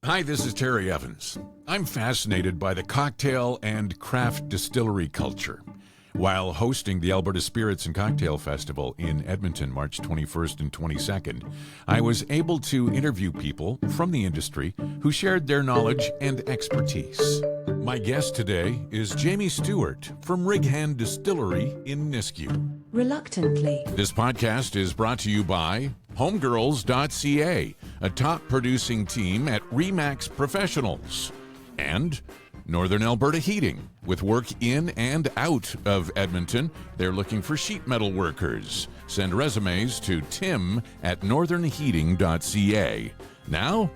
Hi, this is Terry Evans. I'm fascinated by the cocktail and craft distillery culture. While hosting the Alberta Spirits and Cocktail Festival in Edmonton, March 21st and 22nd, I was able to interview people from the industry who shared their knowledge and expertise. My guest today is Jamie Stewart from Rig Hand Distillery in Nisku. Reluctantly. This podcast is brought to you by homegirls.ca, a top producing team at Remax Professionals, and Northern Alberta Heating. With work in and out of Edmonton, they're looking for sheet metal workers. Send resumes to tim@northernheating.ca. Now,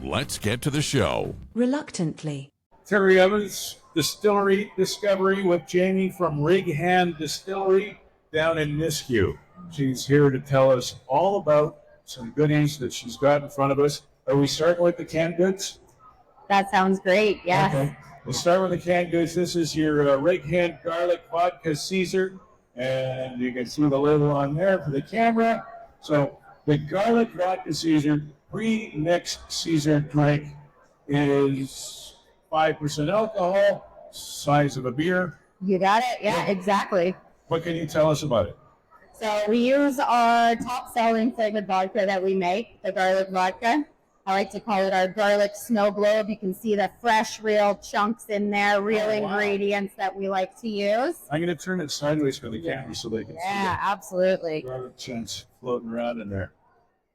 let's get to the show. Reluctantly. Terry Evans, Distillery Discovery with Jamie from Rig Hand Distillery down in Nisku. She's here to tell us all about some goodies that she's got in front of us. Are we starting with the canned goods? That sounds great, yes. Okay. We'll start with the canned goods. This is your Rig Hand Garlic Vodka Caesar, and you can see the label on there for the camera. So the Garlic Vodka Caesar pre-mixed Caesar drink is 5% alcohol, size of a beer. You got it, yeah, exactly. What can you tell us about it? So we use our top-selling flavored vodka that we make, the garlic vodka. I like to call it our garlic snow globe. You can see the fresh, real chunks in there, real ingredients that we like to use. I'm going to turn it sideways for the camera so they can see Yeah, absolutely. the garlic chunks floating around in there.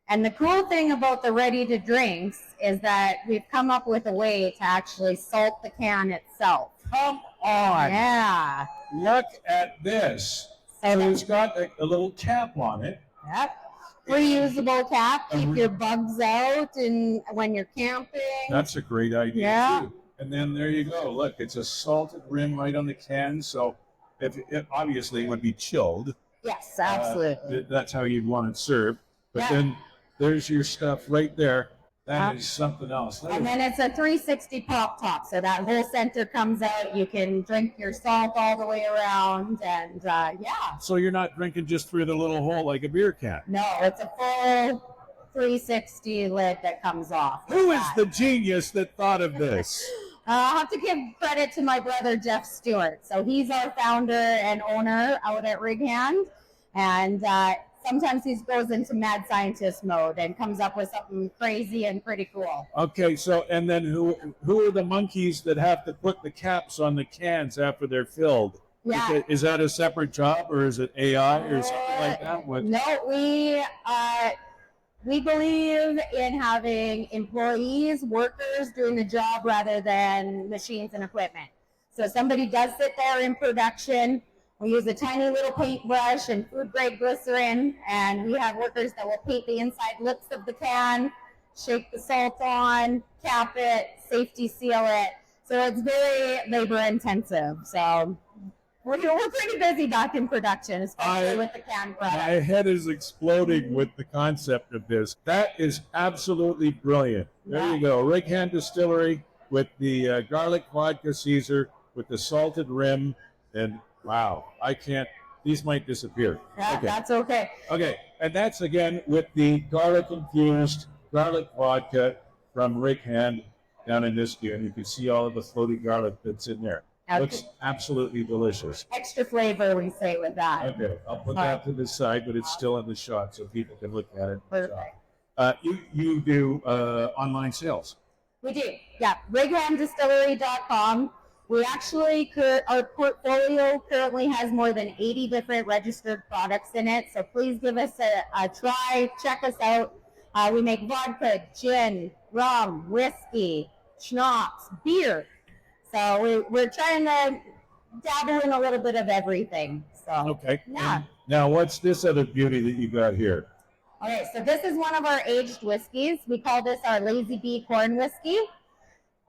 And the cool thing about the ready-to-drinks is that we've come up with a way to actually salt the can itself. Come on. Yeah. Look at this. So it's got a little cap on it. Yep. Reusable cap, keep your bugs out and when you're camping. That's a great idea, Yeah. too. And then there you go. Look, it's a salted rim right on the can. So if it obviously would be chilled. Yes, absolutely. That's how you'd want it served. But Yeah. then there's your stuff right there. That is something else. And then it's a 360 pop top, so that whole center comes out. You can drink your salt all the way around, and yeah. So you're not drinking just through the little hole like a beer can. No, it's a full 360 lid that comes off. Who is the genius that thought of this? I'll have to give credit to my brother, Jeff Stewart. So he's our founder and owner out at Rig Hand, and sometimes he goes into mad scientist mode and comes up with something crazy and pretty cool. Okay, so and then who are the monkeys that have to put the caps on the cans after they're filled? Yeah. Is that a separate job or is it AI or something like that? What? No, we believe in having employees, workers doing the job rather than machines and equipment. So somebody does sit there in production. We use a tiny little paintbrush and food-grade glycerin, and we have workers that will paint the inside lips of the can, shake the salt on, cap it, safety seal it. So it's very labor-intensive. So we're pretty busy back in production, especially with the canned product. My head is exploding with the concept of this. That is absolutely brilliant. There you go. Rig Hand Distillery with the garlic vodka Caesar with the salted rim, and wow, these might disappear. Yeah, Okay. that's okay. Okay, and that's again with the garlic-infused garlic vodka from Rig Hand down in Nisku, and you can see all of the floating garlic that's in there. Okay. Looks absolutely delicious. Extra flavor, we say, with that. Okay, I'll put that to the side, but it's still in the shot so people can look at it. Perfect. You do online sales. We do, yeah. RighandDistillery.com. We actually our portfolio currently has more than 80 different registered products in it. So please give us a try. Check us out. We make vodka, gin, rum, whiskey, schnapps, beer. So we're trying to dabble in a little bit of everything. So Okay. yeah. And now, what's this other beauty that you got here? Okay, so this is one of our aged whiskeys. We call this our Lazy Bee Corn Whiskey.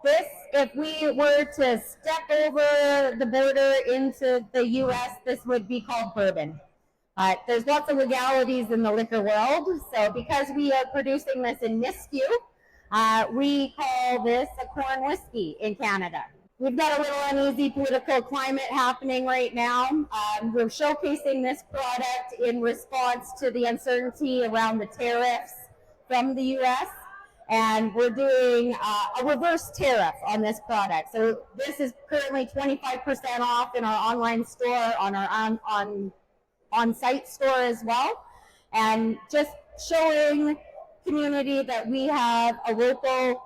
This, if we were to step over the border into the U.S., this would be called bourbon. There's lots of legalities in the liquor world, so because we are producing this in Nisku, we call this a corn whiskey in Canada. We've got a little uneasy political climate happening right now. We're showcasing this product in response to the uncertainty around the tariffs from the U.S., And we're doing a reverse tariff on this product. So this is currently 25% off in our online store, on our on-site store as well. And just showing community that we have a local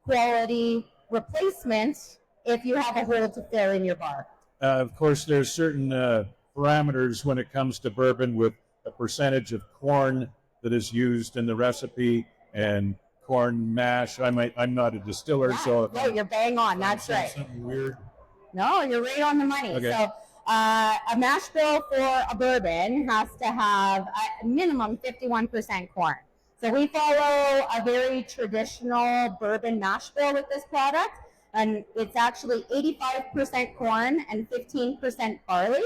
quality replacement if you have a hole to fill in your bar. Of course, there's certain parameters when it comes to bourbon, with a percentage of corn that is used in the recipe and corn mash. I'm not a distiller, so no, you're bang on. That's right. Something weird. No, you're right on the money. Okay. So a mash bill for a bourbon has to have a minimum 51% corn. So we follow a very traditional bourbon mash bill with this product, and it's actually 85% corn and 15% barley.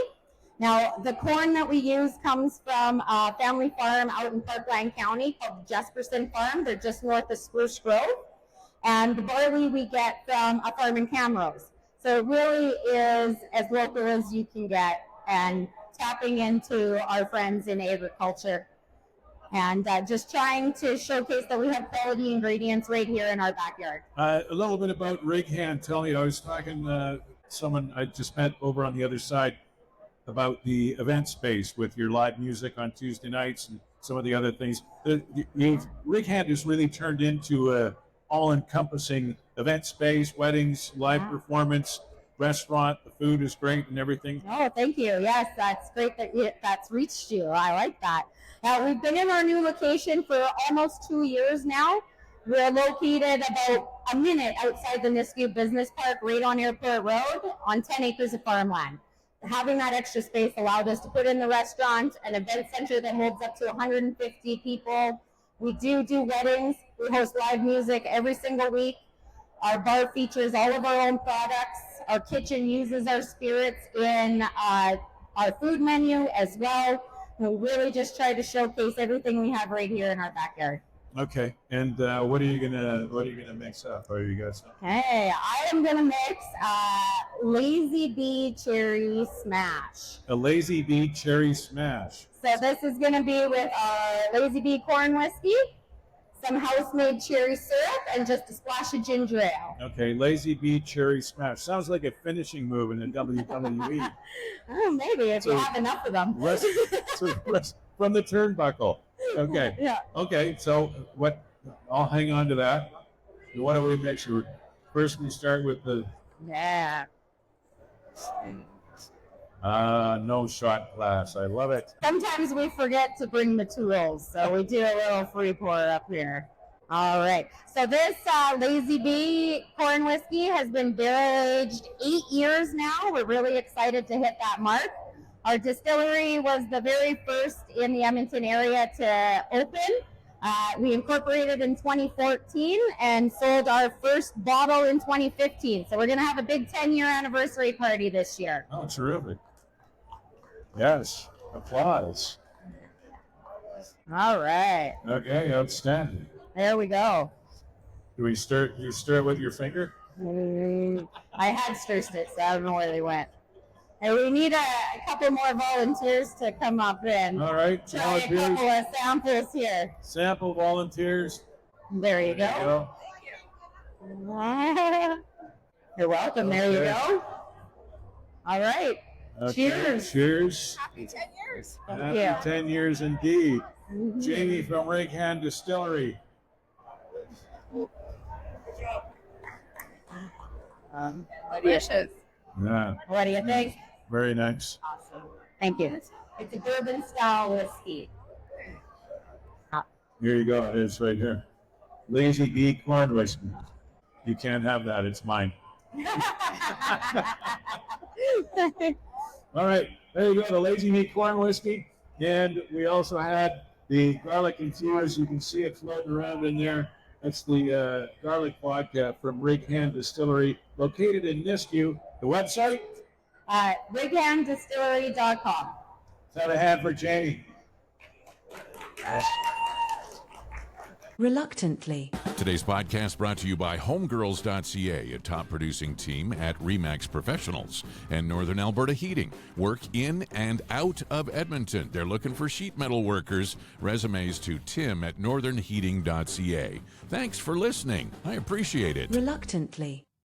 Now, the corn that we use comes from a family farm out in Parkland County called Jesperson Farm. They're just north of Spruce Grove. And the barley we get from a farm in Camrose. So it really is as local as you can get, and tapping into our friends in agriculture. And just trying to showcase that we have quality ingredients right here in our backyard. A little bit about Rig Hand. Tell me, I was talking to someone I just met over on the other side about the event space with your live music on Tuesday nights and some of the other things. Rig Hand has really turned into a all-encompassing event space, weddings, live performance, restaurant. The food is great and everything. Oh, thank you. Yes, that's great that that's reached you. I like that. Now, we've been in our new location for almost 2 years now. We're located about a minute outside the Nisku Business Park, right on Airport Road, on 10 acres of farmland. Having that extra space allowed us to put in the restaurant, an event center that holds up to 150 people. We do weddings. We host live music every single week. Our bar features all of our own products. Our kitchen uses our spirits in our food menu as well. We really just try to showcase everything we have right here in our backyard. Okay, and what are you gonna mix up? Or you got something? Hey, I am gonna mix Lazy Bee Cherry Smash. A Lazy Bee Cherry Smash. So this is gonna be with our Lazy Bee corn whiskey, some house-made cherry syrup, and just a splash of ginger ale. Okay, Lazy Bee Cherry Smash. Sounds like a finishing move in the WWE. Oh, maybe if you have enough of them. Rest from the turnbuckle. Okay. Yeah. Okay, so what? I'll hang on to that. What do we make sure? First, we start with the Yeah. no shot glass. I love it. Sometimes we forget to bring the tools, so we do a little free pour up here. All right. So this Lazy Bee corn whiskey has been barrel-aged 8 years now. We're really excited to hit that mark. Our distillery was the very first in the Edmonton area to open. We incorporated in 2014 and sold our first bottle in 2015. So we're going to have a big 10-year anniversary party this year. Oh, terrific. Yes. Applause. All right. Okay, outstanding. There we go. Do you stir it with your finger? I had stirred it, so I don't know where they went. And we need a couple more volunteers to come up and All right, try a couple of samples here. Sample volunteers. There you go. You're welcome. There you go. All right. Okay. Cheers. Cheers. Happy 10 years. Thank Happy you. 10 years indeed. Mhm. Jamie from Rig Hand Distillery. Delicious. Yeah, What do you think? very nice. Awesome. Thank you. It's a bourbon style whiskey. Here you go. It is right here. Lazy Bee corn whiskey. You can't have that. It's mine. All right. There you go. The Lazy Bee corn whiskey. And we also had the garlic infused. You can see it floating around in there. That's the garlic vodka from Rig Hand Distillery, located in Nisku. The website? RigHandDistillery.com. Is that a hand for Jamie? Reluctantly. Today's podcast brought to you by Homegirls.ca, a top producing team at Remax Professionals, and Northern Alberta Heating. Work in and out of Edmonton. They're looking for sheet metal workers. Resumes to Tim at northernheating.ca. Thanks for listening. I appreciate it. Reluctantly.